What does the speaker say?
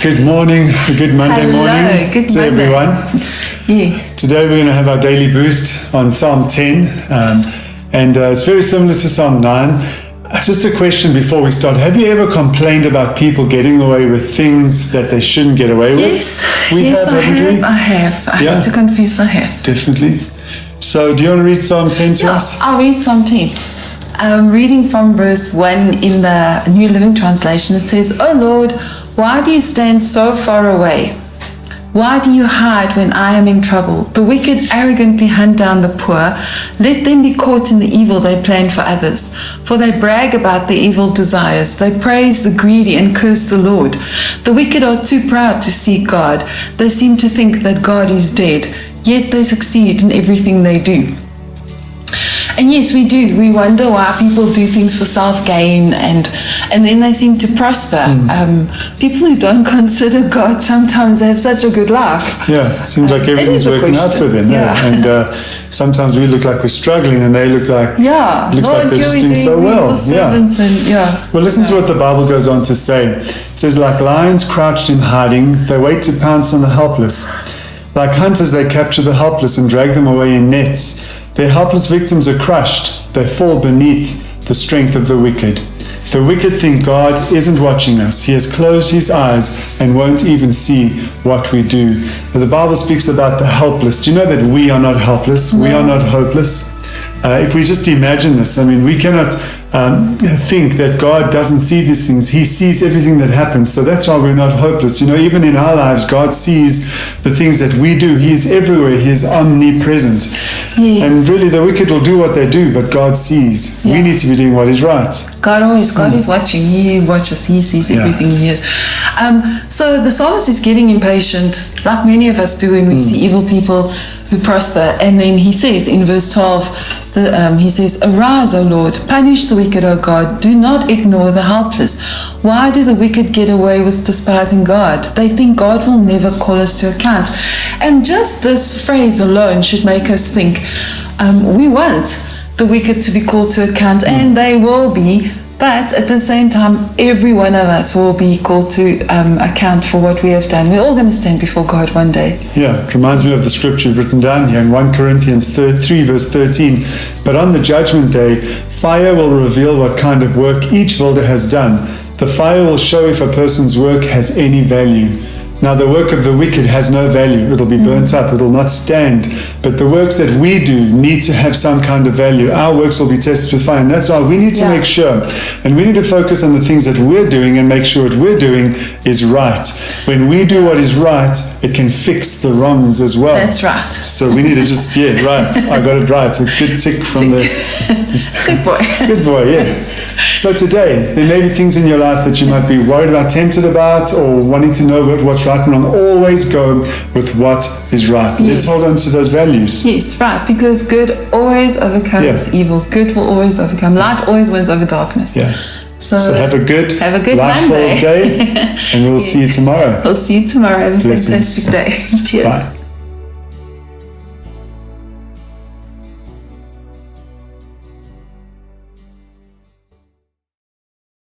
Good morning, good Monday morning good to Monday. everyone. Yeah. Today we're going to have our daily boost on Psalm 10, and it's very similar to Psalm 9. Just a question before we start. Have you ever complained about people getting away with things that they shouldn't get away with? Yes, I have. I have to confess I have. Definitely. So do you want to read Psalm 10 to us? I'll read Psalm 10. Reading from verse 1 in the New Living Translation, it says, "O Lord, why do you stand so far away? Why do you hide when I am in trouble? The wicked arrogantly hunt down the poor. Let them be caught in the evil they plan for others. For they brag about their evil desires. They praise the greedy and curse the Lord. The wicked are too proud to seek God. They seem to think that God is dead, yet they succeed in everything they do." And yes, we do. We wonder why people do things for self-gain and then they seem to prosper. People who don't consider God sometimes have such a good life. Yeah, it seems like everything's working out for them. Yeah. And sometimes we look like we're struggling and they look like looks like they're just doing so well. Well, listen to what the Bible goes on to say. It says, "Like lions crouched in hiding, they wait to pounce on the helpless. Like hunters, they capture the helpless and drag them away in nets. Their helpless victims are crushed. They fall beneath the strength of the wicked. The wicked think God isn't watching us. He has closed his eyes and won't even see what we do." The Bible speaks about the helpless. Do you know that we are not helpless? We are not hopeless. If we just imagine this, we cannot think that God doesn't see these things. He sees everything that happens. So that's why we're not hopeless. Even in our lives, God sees the things that we do. He is everywhere. He is omnipresent. Yeah. And really, the wicked will do what they do, but God sees. Yeah. We need to be doing what is right. God is watching. He watches. He sees everything he hears. So the psalmist is getting impatient, like many of us do when we see evil people who prosper. And then he says in verse 12, he says, "Arise, O Lord, punish the wicked, O God. Do not ignore the helpless. Why do the wicked get away with despising God? They think God will never call us to account." And just this phrase alone should make us think, we want the wicked to be called to account, and they will be. But at the same time, every one of us will be called to account for what we have done. We're all going to stand before God one day. Yeah, it reminds me of the scripture written down here in 1 Corinthians 3 verse 13. "But on the judgment day, fire will reveal what kind of work each builder has done. The fire will show if a person's work has any value. Now the work of the wicked has no value. It'll be burnt up. It'll not stand. But the works that we do need to have some kind of value. Our works will be tested with fire." And that's why we need to make sure. And we need to focus on the things that we're doing and make sure what we're doing is right. When we do what is right, it can fix the wrongs as well. That's right. So we need to just, right. I got it right. A good tick from the... Good boy. Good boy, yeah. So today, there may be things in your life that you might be worried about, tempted about, or wanting to know what's right and wrong. Always go with what is right. Yes. Let's hold on to those values. Yes, right. Because good always overcomes evil. Good will always overcome. Light always wins over darkness. Yeah. So have a good Monday day, and we'll see you tomorrow. We'll see you tomorrow. Have a fantastic day. Cheers. Bye.